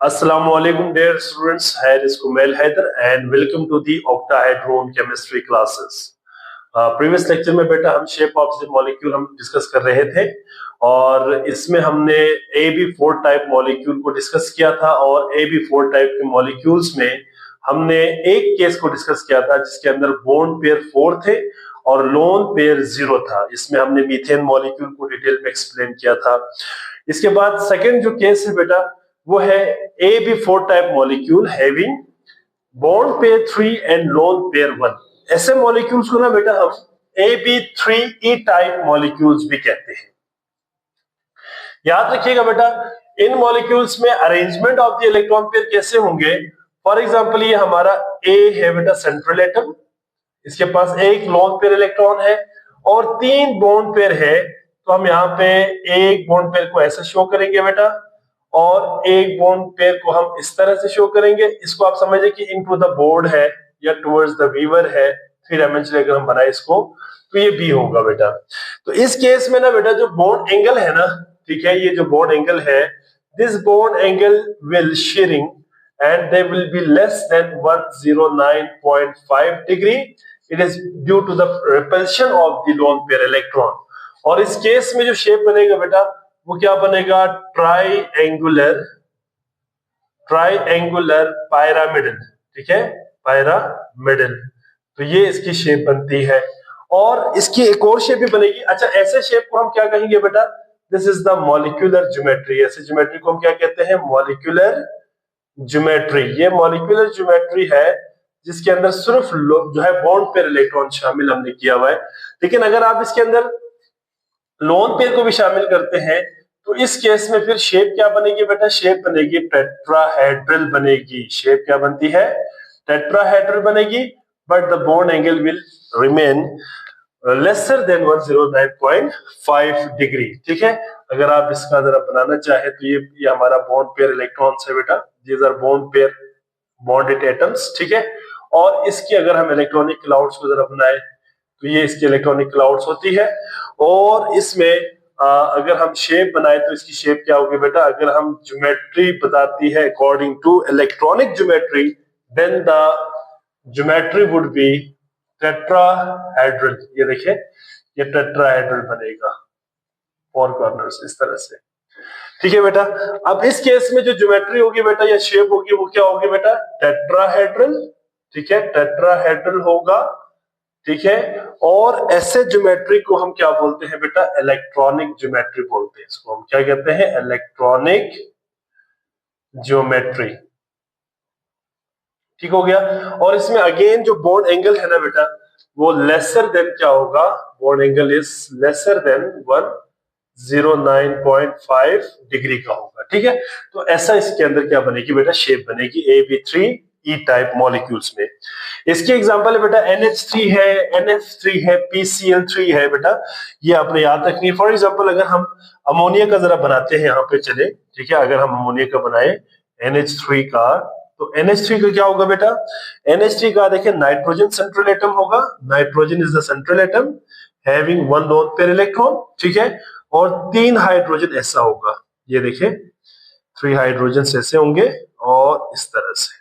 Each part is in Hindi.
Assalamualaikum dear students, here is Kumail Haider and welcome to the octahedron chemistry classes. Previous lecture में बेटा हम शेप ऑफ द मॉलिक्यूल हम डिस्कस कर रहे थे और इसमें हमने AB4 टाइप मॉलिक्यूल को डिस्कस किया था और AB4 टाइप के मॉलिक्यूल्स में हमने एक केस को डिस्कस किया था जिसके अंदर बॉन्ड पेयर 4 थे और लोन पेयर 0 था। इसमें हमने मीथेन मॉलिक्यूल को डिटेल में एक्सप्लेन किया था। इसके बाद सेकेंड जो केस है बेटा वो है AB4 type molecule having bond pair 3 and lone pair 1। ऐसे मॉलिक्यूल्स को ना बेटा हम AB3E टाइप मॉलिक्यूल्स भी कहते हैं। याद रखिएगा बेटा इन मॉलिक्यूल्स में arrangement of the electron pair कैसे होंगे। फॉर एग्जांपल ये हमारा A है बेटा सेंट्रल एटम, इसके पास एक लोन पेयर इलेक्ट्रॉन है और 3 बॉन्ड पेयर है, तो हम यहाँ पे एक बॉन्ड पेयर को ऐसे शो करेंगे बेटा और एक बॉन्ड पेयर को हम इस तरह से शो करेंगे। इसको आप समझिए कि इनटू द बोर्ड है या टुवर्ड्स द वीवर है, 3 डायमेंशन अगर हम बनाए इसको तो ये बी होगा बेटा। तो इस केस में ना बेटा जो बॉन्ड एंगल है ना, ठीक है, ये जो बॉन्ड एंगल है, this bond angle will sharing and they will be less than 109.5 degree. It is due to the repulsion of the lone pair electron. और इस केस में जो शेप बनेगा बेटा वो क्या बनेगा, ट्राइएंगुलर पायरामिडल, ठीक है, पायरामिडल। तो ये इसकी शेप बनती है और इसकी एक और शेप भी बनेगी। अच्छा, ऐसे शेप को हम क्या कहेंगे बेटा, this is the molecular geometry. ऐसे ज्योमेट्री को हम क्या कहते हैं, मॉलिक्यूलर ज्योमेट्री। ये मॉलिक्यूलर ज्योमेट्री है जिसके अंदर सिर्फ जो है बॉन्ड पेयर इलेक्ट्रॉन शामिल हमने किया हुआ है। लेकिन अगर आप इसके अंदर लोन पेयर को भी शामिल करते हैं तो इस केस में फिर शेप क्या बनेगी बेटा, शेप बनेगी टेट्राहेड्रल बनेगी। शेप क्या बनती है, टेट्राहेड्रल बनेगी, but the bond angle will remain lesser than 109.5 degree. ठीक है, अगर आप इसका जरा बनाना चाहे तो ये हमारा बॉन्ड पेयर इलेक्ट्रॉन्स है बेटा, these are bond pair bonded atoms, ठीक है। और इसकी अगर हम इलेक्ट्रॉनिक क्लाउड्स को जरा बनाए तो ये इसकी इलेक्ट्रॉनिक क्लाउड्स होती है। और इसमें अगर हम शेप बनाए तो इसकी शेप क्या होगी बेटा, अगर हम ज्योमेट्री बताती है according to electronic geometry, then the geometry would be tetrahedral. ये देखिए ये टेट्राहेड्रल बनेगा, 4 कॉर्नर्स इस तरह से, ठीक है बेटा। अब इस केस में जो ज्योमेट्री होगी बेटा या शेप होगी वो क्या होगी बेटा, टेट्राहेड्रल, ठीक है, टेट्राहेड्रल होगा, ठीक है। और ऐसे ज्योमेट्री को हम क्या बोलते हैं बेटा, इलेक्ट्रॉनिक ज्योमेट्री बोलते हैं। इसको हम क्या कहते हैं, इलेक्ट्रॉनिक ज्योमेट्री, ठीक हो गया। और इसमें अगेन जो बॉन्ड एंगल है ना बेटा वो लेसर देन क्या होगा, bond angle is lesser than 109.5 degree का होगा, ठीक है। तो ऐसा इसके अंदर क्या बनेगी बेटा, शेप बनेगी AB3E टाइप मॉलिक्यूल्स में। इसके एग्जांपल है बेटा NH3 है, NF3 है, PCl3 है बेटा, ये आपने याद रखनी है। फॉर एग्जांपल अगर हम अमोनिया का जरा बनाते हैं यहाँ पे चले, ठीक है, अगर हम अमोनिया का बनाए NH3 का, तो NH3 का क्या होगा बेटा, NH3 का देखिए नाइट्रोजन सेंट्रल एटम होगा, nitrogen is the central atom having 1 lone pair electron, ठीक है, और 3 हाइड्रोजन ऐसा होगा, ये देखिए 3 हाइड्रोजन ऐसे होंगे और इस तरह से।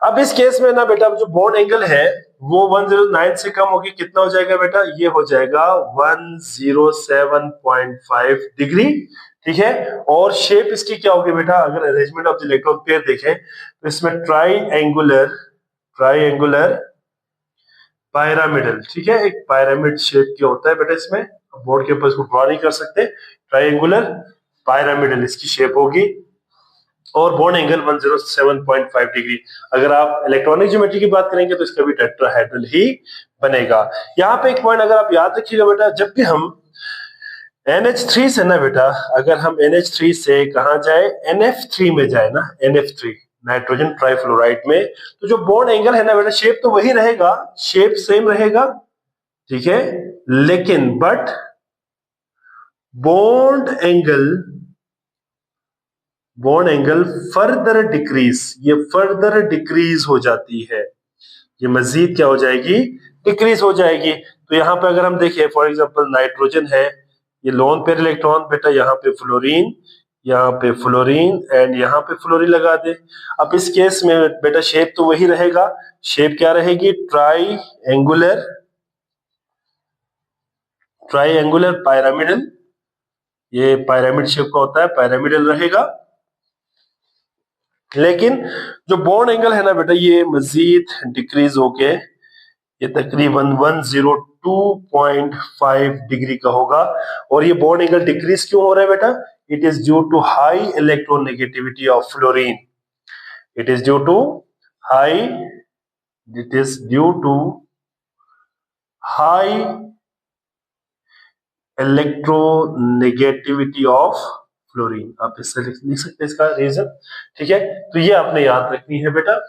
अब इस केस में ना बेटा जो बॉन्ड एंगल है वो 109 से कम होगी, कितना हो जाएगा बेटा, ये हो जाएगा 107.5 डिग्री, ठीक है। और शेप इसकी क्या होगी बेटा, अगर arrangement of the electron pair देखें तो इसमें ट्राइएंगुलर पायरामिडल, ठीक है, एक पिरामिड शेप क्या होता है बेटा, इसमें बोर्ड के ऊपर इसको ड्रॉ नहीं कर सकते, ट्राइएंगुलर पायरामिडल इसकी शेप होगी और बॉन्ड एंगल 107.5 डिग्री। अगर आप इलेक्ट्रॉनिक ज्योमेट्री की बात करेंगे तो इसका भी टेट्राहेड्रल ही बनेगा। यहाँ पे एक पॉइंट अगर आप याद रखिएगा बेटा, जब भी हम NH3 से ना बेटा, अगर हम NH3 से कहाँ जाए, NF3 में जाए ना, NF3 नाइट्रोजन ट्राइफ्लोराइड में, तो जो बॉन्ड एंगल है ना बेटा, शेप तो वही रहेगा, शेप सेम रहेगा, ठीक है, लेकिन but bond angle further decrease, ये फर्दर डिक्रीज हो जाती है, ये मजीद क्या हो जाएगी, डिक्रीज हो जाएगी। तो यहाँ पे अगर हम देखें फॉर एग्जांपल नाइट्रोजन है, ये लोन पेयर इलेक्ट्रॉन बेटा, यहाँ पे फ्लोरीन, यहाँ पे फ्लोरीन एंड यहाँ पे फ्लोरीन लगा दे। अब इस केस में बेटा शेप तो वही रहेगा, शेप क्या रहेगी, ट्राइएंगुलर पिरामिडल, ये पिरामिड शेप का होता है, पिरामिडल रहेगा। लेकिन जो बॉन्ड एंगल है ना बेटा ये मजीद डिक्रीज होके ये तकरीबन 102.5 डिग्री का होगा। और ये बॉन्ड एंगल डिक्रीज क्यों हो रहा है बेटा, it is due to high electronegativity of fluorine, it is due to high electronegativity of fluorine. आप इससे लिख सकते हैं इसका रीजन, ठीक है। तो ये आपने याद रखनी है बेटा।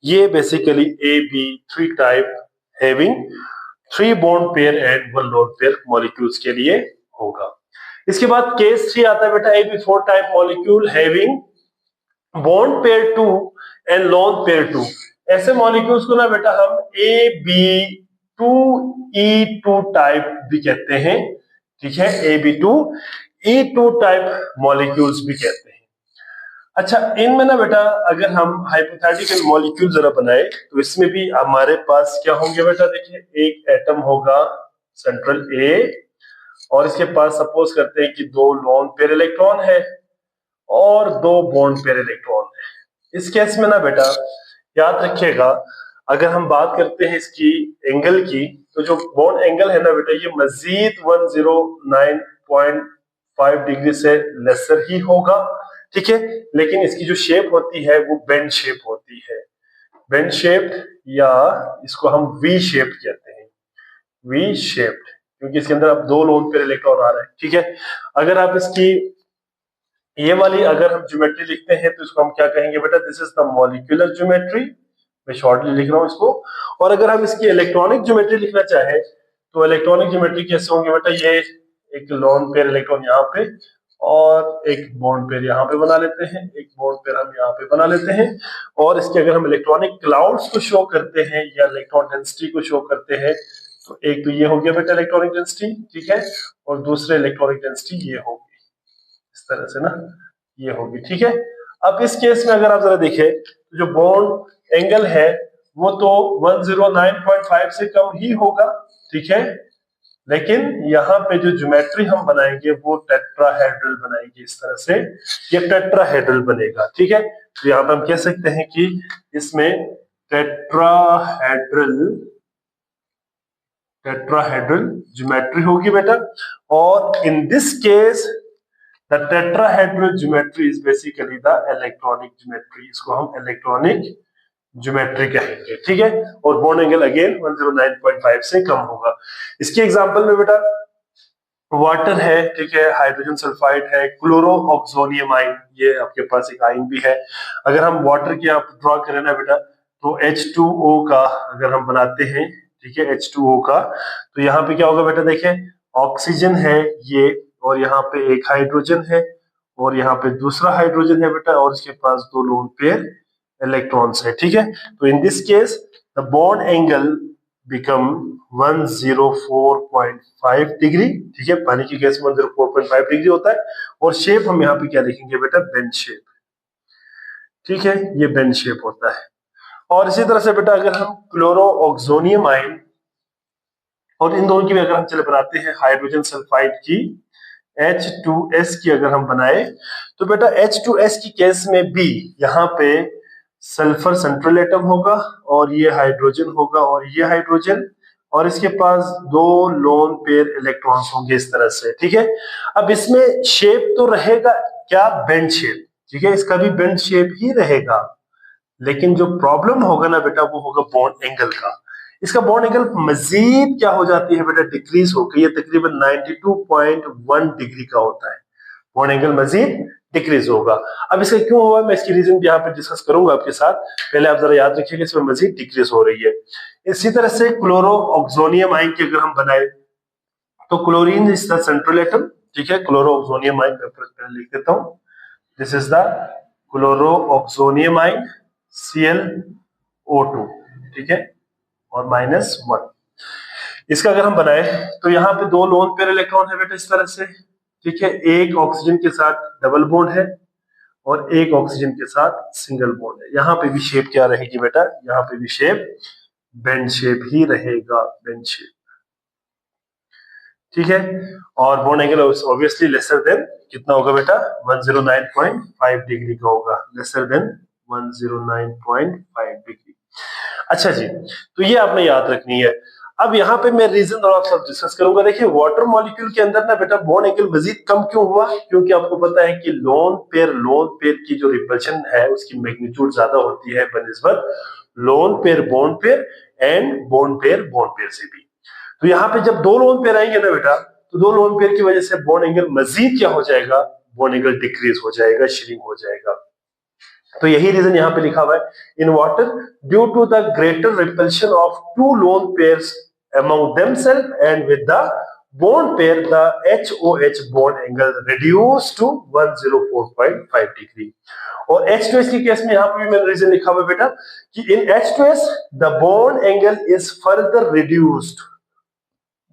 ये basically AB3 type having 3 bond pair and 1 lone pair molecules के लिए होगा। इसके बाद केस 3 आता है बेटा, AB4 type molecule having bond pair 2 and lone pair 2। ऐसे मॉलिक्यूल्स को ना बेटा हम AB2E2 टाइप भी कहते हैं, ठीक है, AB2E2 टाइप मॉलिक्यूल्स भी कहते हैं। अच्छा, इनमें ना बेटा अगर हम हाइपोथेटिकल मॉलिक्यूल जरा बनाए तो इसमें भी हमारे पास क्या होंगे बेटा, देखिए एक एटम होगा सेंट्रल A और इसके पास सपोज करते हैं कि 2 लोन पेयर इलेक्ट्रॉन है और 2 बॉन्ड पेयर इलेक्ट्रॉन है। इस केस में ना बेटा याद रखिएगा, अगर हम बात करते हैं इसकी एंगल की, तो जो बॉन्ड एंगल है ना बेटा ये मजीद 109.5 डिग्री से लेसर ही होगा, ठीक है। लेकिन इसकी जो शेप होती है वो बेंड शेप होती है, बेंड शेप्ड, या इसको हम वी शेप कहते हैं, वी शेप्ड, क्योंकि इसके अंदर अब 2 लोन पेयर इलेक्ट्रॉन आ रहे हैं, ठीक है। अगर आप इसकी ये वाली अगर हम ज्योमेट्री लिखते हैं तो इसको हम क्या कहेंगे बेटा, this is the molecular geometry, मैं शॉर्टली लिख रहा हूं इसको। और अगर हम इसकी इलेक्ट्रॉनिक ज्योमेट्री लिखना चाहें तो इलेक्ट्रॉनिक ज्योमेट्री कैसे होंगे बेटा, ये एक लोन पेयर इलेक्ट्रॉन यहाँ पे और एक बॉन्ड पेयर यहाँ पे बना लेते हैं, एक बॉन्ड पेयर हम यहाँ पे बना लेते हैं। और इसके अगर हम इलेक्ट्रॉनिक क्लाउड्स को शो करते हैं या इलेक्ट्रॉन डेंसिटी को शो करते हैं तो एक तो ये हो गया बेटा इलेक्ट्रॉनिक डेंसिटी, ठीक है, और दूसरे इलेक्ट्रॉनिक डेंसिटी ये होगी, इस तरह से ना ये होगी, ठीक है। अब इस केस में अगर आप जरा देखें तो जो बॉन्ड एंगल है वो तो 109.5 से कम ही होगा, ठीक है। लेकिन यहाँ पे जो ज्योमेट्री हम बनाएंगे वो टेट्राहेड्रल बनाएंगे, इस तरह से ये टेट्राहेड्रल बनेगा, ठीक है। तो यहाँ पे हम कह सकते हैं कि इसमें टेट्राहेड्रल ज्योमेट्री होगी बेटा। और in this case the tetrahedral geometry is basically the electronic geometry, इसको हम इलेक्ट्रॉनिक ज्योमेट्री कहेंगे, ठीक है। और बॉन्ड एंगल अगेन 109.5 से कम होगा। इसके एग्जांपल में बेटा वाटर है, ठीक है, हाइड्रोजन सल्फाइड है, क्लोरोऑक्सोनियम आइन, ये आपके पास एक आइन भी है। अगर हम वाटर की आप ड्रॉ करें ना बेटा तो H2O का अगर हम बनाते हैं, ठीक है, H2O का, तो यहाँ पे क्या होगा बेटा, देखें ऑक्सीजन है ये और यहाँ पे एक हाइड्रोजन है और यहाँ पे दूसरा हाइड्रोजन है बेटा और इसके पास 2 लोन पेयर इलेक्ट्रॉन्स है, ठीक है। तो in this case the bond angle become 104.5 degree, ठीक है, पानी की गैस में 104.5 डिग्री होता है। और शेप हम यहाँ पे क्या लिखेंगे बेटा, बेंड शेप, ठीक है, ये बेंड शेप होता है। और इसी तरह से बेटा अगर हम क्लोरोऑक्सोनियम आइन और इन दोनों की भी अगर हम चले बनाते हैं हाइड्रोजन सल्फाइड की H2S की अगर हम बनाए तो बेटा H2S की केस में भी यहाँ पे सल्फर सेंट्रल एटम होगा और ये हाइड्रोजन होगा और ये हाइड्रोजन और इसके पास 2 लोन पेयर इलेक्ट्रॉन्स होंगे, इस तरह से, ठीक है। अब इसमें शेप तो रहेगा क्या, बेंड शेप, ठीक है, इसका भी बेंड शेप ही रहेगा। लेकिन जो प्रॉब्लम होगा ना बेटा वो होगा बॉन्ड एंगल का। इसका बॉन्ड एंगल मजीद क्या हो जाती है बेटा, डिक्रीज होकर ये तकरीबन 92.1 डिग्री का होता है, बॉन्ड एंगल मजीद डिक्रीज होगा। अब इसका क्यों हुआ मैं इसकी रीजन भी यहाँ पे डिस्कस करूंगा आपके साथ, पहले आप जरा याद रखिएगा इसमें मजीद डिक्रीज हो रही है। इसी तरह से क्लोरोऑक्सोनियम आइन की अगर हम बनाए तो chlorine is the central atom, ठीक है, क्लोरोऑक्सोनियम आइन मैं लिख देता हूं, दिस इज द क्लोरोऑक्सोनियम आइन ClO2, ठीक है, और -1। इसका अगर हम बनाए तो यहाँ पे 2 लोन पेयर इलेक्ट्रॉन है बेटा, इस तरह से, ठीक है, एक ऑक्सीजन के साथ डबल बॉन्ड है और एक ऑक्सीजन के साथ सिंगल बॉन्ड है। यहाँ पे भी शेप क्या रहेगी बेटा, यहाँ पे भी शेप बेंड शेप ही रहेगा, बेंड शेप। ठीक है, और bond angle obviously lesser than कितना होगा बेटा, 109.5 डिग्री का होगा, लेसर देन 109.5 डिग्री। अच्छा जी, तो ये आपने याद रखनी है। अब यहाँ पे मैं रीजन और आपसे डिस्कस करूंगा। देखिए वाटर मॉलिक्यूल के अंदर ना बेटा बॉन्ड एंगल मजीद कम क्यों हुआ, क्योंकि आपको पता है कि लोन पेयर की जो रिपल्शन है उसकी मैग्नीट्यूड ज्यादा होती है बनिस्बत lone pair bond pair and bond pair से भी। तो यहाँ पे जब दो लोन पेयर आएंगे ना बेटा, तो दो लोन पेयर की वजह से बॉन्ड एंगल मजीद क्या हो जाएगा, बॉन्ड एंगल डिक्रीज हो जाएगा, श्रिंक हो जाएगा। तो यही रीजन यहाँ पे लिखा हुआ है, in water due to the greater repulsion of two lone pairs among themselves and with the bond pair the HOH bond angle reduced to 104.5 degree. और H2S के केस में यहाँ पे भी मैंने रीजन लिखा हुआ है बेटा कि इन H2S the bond angle is further reduced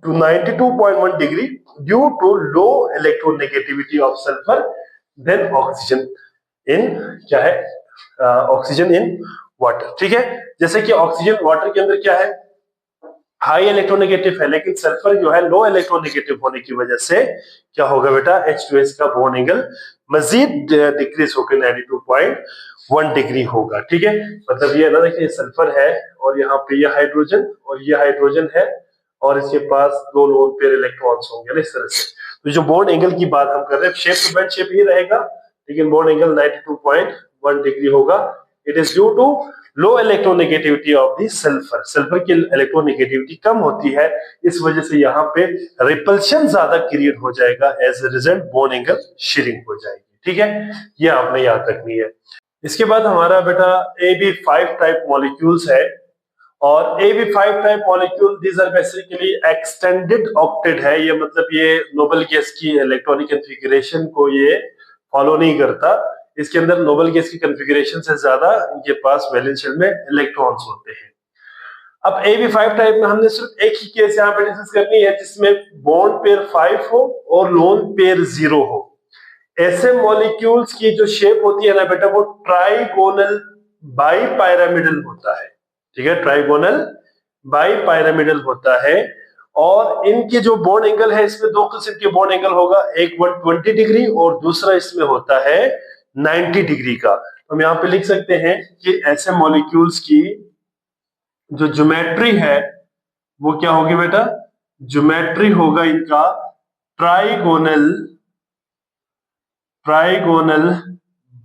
to 92.1 degree due to low electronegativity of sulfur than oxygen in क्या है, ऑक्सीजन इन वाटर। ठीक है, जैसे कि ऑक्सीजन वाटर के अंदर क्या है, हाई इलेक्ट्रोनेगेटिव है, लेकिन सल्फर जो है लो इलेक्ट्रोनेगेटिव होने की वजह से क्या होगा बेटा, H2S का बॉन्ड एंगल मजीद डिक्रीज होकर 92.1 डिग्री होगा। ठीक है, मतलब ये ना, देखिए सल्फर है और यहाँ पे ये हाइड्रोजन और ये हाइड्रोजन है और इसके पास दो लोन पेयर इलेक्ट्रॉन्स होंगे ना इस तरह से। तो जो बॉन्ड एंगल की बात हम कर रहे हैं, शेप टू बेंड शेप ही रहेगा, लेकिन बॉन्ड एंगल 92.1 डिग्री होगा। It is due to low electronegativity of the sulphur, sulphur की इलेक्ट्रोनेगेटिविटी कम होती है, इस वजह से यहाँ पे रिपल्शन ज्यादा क्रिएट हो जाएगा, as a result bond angle shrink हो जाएगी। ठीक है, ये आपने याद रखनी है। इसके बाद हमारा बेटा AB5 टाइप मॉलिक्यूल्स है, और AB5 type molecule these are basically extended octet है, ये मतलब ये नोबल गैस की इलेक्ट्रॉनिक कॉन्फ़िगरेशन को ये फॉलो नहीं करता, इसके अंदर नोबल गैस की कॉन्फ़िगरेशन से ज्यादा इनके पास वैलेंस शेल में इलेक्ट्रॉन्स होते हैं। अब AB5 टाइप में हमने सिर्फ एक ही केस यहाँ पे डिस्कस करनी है जिसमें बॉन्ड पेयर 5 हो और लोन पेयर 0 हो। ऐसे मॉलिक्यूल्स की जो शेप होती है ना बेटा, वो ट्राइगोनल बाइपिरामिडल होता है। ठीक है, ट्राइगोनल बाइपिरामिडल होता है, और इनके जो बॉन्ड एंगल है, इसमें दो किस्म के बॉन्ड एंगल होगा, एक 120 डिग्री और दूसरा इसमें होता है 90 डिग्री का। हम यहाँ पे लिख सकते हैं कि ऐसे मॉलिक्यूल्स की जो ज्योमेट्री है वो क्या होगी बेटा, ज्योमेट्री होगा इनका ट्राइगोनल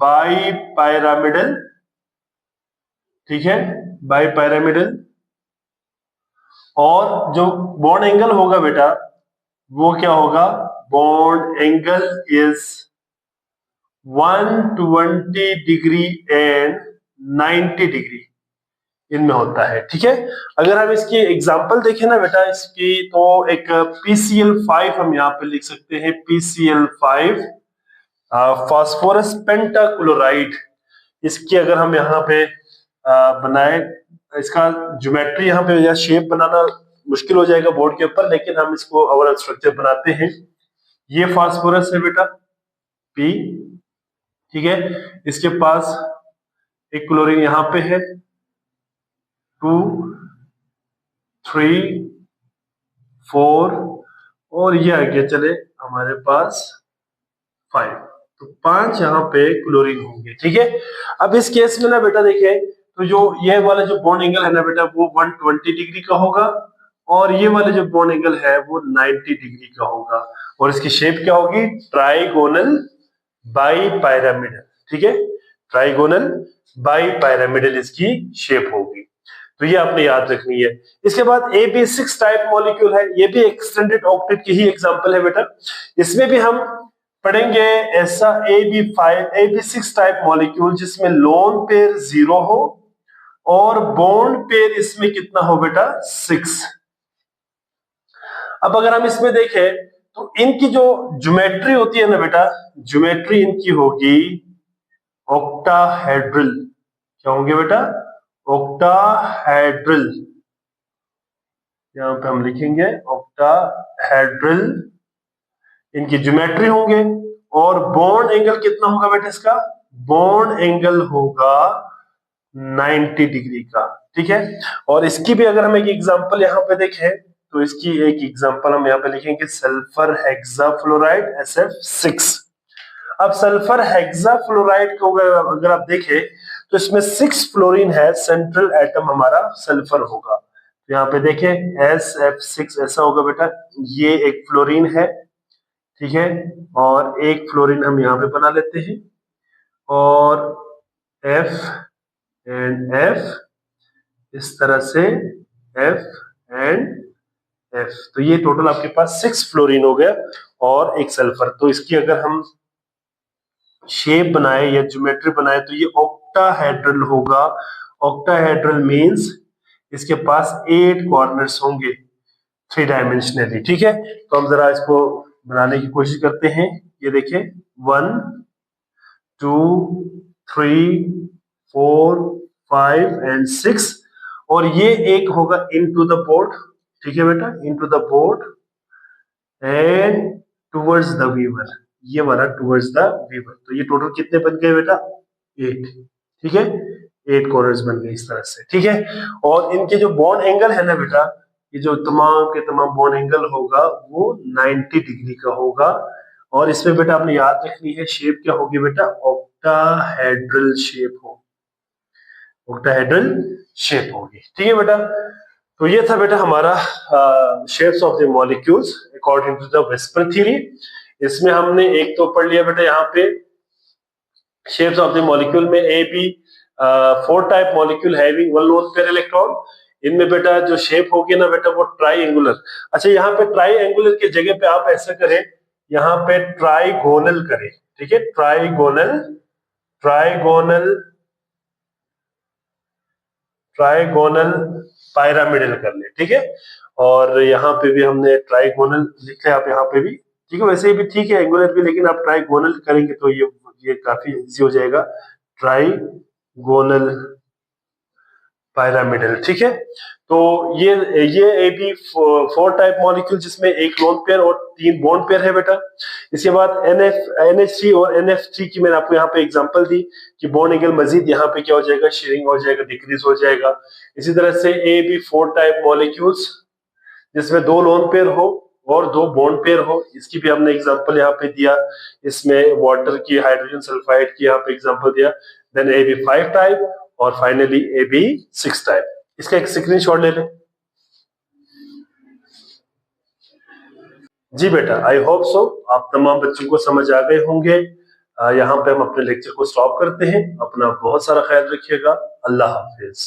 बाइपिरामिडल। ठीक है, बाइपिरामिडल, और जो बॉन्ड एंगल होगा बेटा वो क्या होगा, bond angle is 120 degree and 90 degree इनमें होता है। ठीक है, अगर हम इसकी एग्जांपल देखें ना बेटा इसकी, तो एक PCl5 हम यहाँ पे लिख सकते हैं, PCl5 फास्फोरस पेंटाक्लोराइड। इसकी अगर हम यहाँ पे बनाए, इसका ज्योमेट्री यहाँ पे या शेप बनाना मुश्किल हो जाएगा बोर्ड के ऊपर, लेकिन हम इसको ओवरऑल स्ट्रक्चर बनाते हैं। ये फास्फोरस है बेटा P, ठीक है, इसके पास एक क्लोरीन यहाँ पे है 2 3 4, और ये आगे चले हमारे पास 5, तो 5 यहाँ पे क्लोरीन होंगे। ठीक है, अब इस केस में ना बेटा देखिए, तो जो ये वाला जो बॉन्ड एंगल है ना बेटा वो 120 डिग्री का होगा, और ये वाला जो बॉन्ड एंगल है वो 90 डिग्री का होगा, और इसकी शेप क्या होगी, ट्राइगोनल बाइपिरामिडल। ठीक है, ट्राइगोनल बाइपिरामिडल इसकी शेप होगी, तो ये आपने याद रखनी है। इसके बाद AB6 टाइप मॉलिक्यूल है, ये भी एक्सटेंडेड ऑक्टेट की ही एग्जांपल है बेटा, इसमें भी हम पढ़ेंगे ऐसा AB6 टाइप मॉलिक्यूल जिसमें लोन पेयर 0 हो और बॉन्ड पेयर इसमें कितना हो बेटा, 6। अब अगर हम इसमें देखें तो इनकी जो ज्योमेट्री होती है ना बेटा, ज्योमेट्री इनकी होगी ऑक्टाहेड्रल। क्या होंगे बेटा, ऑक्टाहेड्रल, यहां पे हम लिखेंगे ऑक्टाहेड्रल इनकी ज्योमेट्री होंगे, और बॉन्ड एंगल कितना होगा बेटा इसका, बॉन्ड एंगल होगा 90 डिग्री का, ठीक है। और इसकी भी अगर हम एक एग्जांपल यहाँ पे देखें, तो इसकी एक एग्जांपल हम यहाँ पे लिखेंगे सल्फर हेक्साफ्लोराइड SF6। अब सल्फर हेक्साफ्लोराइड को अगर आप देखें तो इसमें 6 फ्लोरीन है, सेंट्रल एटम हमारा सल्फर होगा। तो यहाँ पे देखें SF6 ऐसा होगा बेटा, ये एक फ्लोरीन है, ठीक है, और एक फ्लोरीन हम यहाँ पे बना लेते हैं, और F एंड F, इस तरह से F एंड F। तो ये टोटल आपके पास 6 फ्लोरीन हो गया और एक सल्फर। तो इसकी अगर हम शेप बनाए या ज्योमेट्री बनाए तो ये ऑक्टाहेड्रल होगा। ऑक्टाहेड्रल मींस इसके पास 8 कॉर्नर्स होंगे 3 डायमेंशनली, ठीक है। तो हम जरा इसको बनाने की कोशिश करते हैं। ये देखिए 1 2 3 4 5 एंड 6, और ये एक होगा इनटू द बोर्ड, ठीक है बेटा, into the board and towards the viewer, ये वाला टुवर्ड्स द वीवर। तो ये टोटल कितने बन गए बेटा, 8, ठीक है, 8 कॉर्नर्स बन गए इस तरह से, ठीक है। और इनके जो बॉन्ड एंगल है ना बेटा, ये जो तमाम के तमाम बॉन्ड एंगल होगा वो 90 डिग्री का होगा। और इसमें बेटा आपने याद रखनी है शेप क्या होगी बेटा, ऑक्टाहेड्रल शेप हो, ऑक्टाहेड्रल शेप होगी, ठीक है बेटा। तो ये था बेटा हमारा shapes of the molecules according to the VSEPR theory. इसमें हमने एक तो पढ़ लिया बेटा यहाँ पे शेप्स ऑफ द मॉलिक्यूल में A B 4 type molecule having 1 lone pair electron. इनमें बेटा जो शेप होगी ना बेटा वो ट्राइएंगुलर। अच्छा, यहाँ पे ट्राइएंगुलर की जगह पे आप ऐसा करें, यहाँ पे ट्राइगोनल करें, ठीक है, ट्राइगोनल, ट्राइगोनल, ट्राइगोनल पायरामिडल कर ले, ठीक है। और यहाँ पे भी हमने ट्राइगोनल लिखा है आप यहाँ पे भी, ठीक है, वैसे भी ठीक है एंगुलर भी, लेकिन आप ट्राइगोनल करेंगे तो ये काफी इजी हो जाएगा, ट्राइगोनल पायरामिडल, ठीक है। तो ये ए बी 4 टाइप मॉलिक्यूल जिसमें एक लोन पेयर और 3 बॉन्ड पेयर है बेटा। इसके बाद NH3 और NF3 की मैंने आपको यहाँ पे एग्जांपल दी कि बॉन्ड एंगल मजीद यहाँ पे क्या हो जाएगा, शेयरिंग हो जाएगा, डिक्रीज हो जाएगा। इसी तरह से ए बी 4 टाइप मॉलिक्यूल्स जिसमें 2 लोन पेयर हो और 2 बॉन्ड पेयर हो, इसकी भी हमने एग्जांपल यहाँ पे दिया। इसमें वाटर की, हाइड्रोजन सल्फाइड की यहाँ पे एग्जांपल दिया। देन ए बी 5 टाइप और फाइनली ए बी 6 टाइप। इसका एक स्क्रीनशॉट ले लें। जी बेटा, आई होप सो आप तमाम बच्चों को समझ आ गए होंगे। यहाँ पे हम अपने लेक्चर को स्टॉप करते हैं। अपना बहुत सारा ख्याल रखिएगा। अल्लाह हाफिज।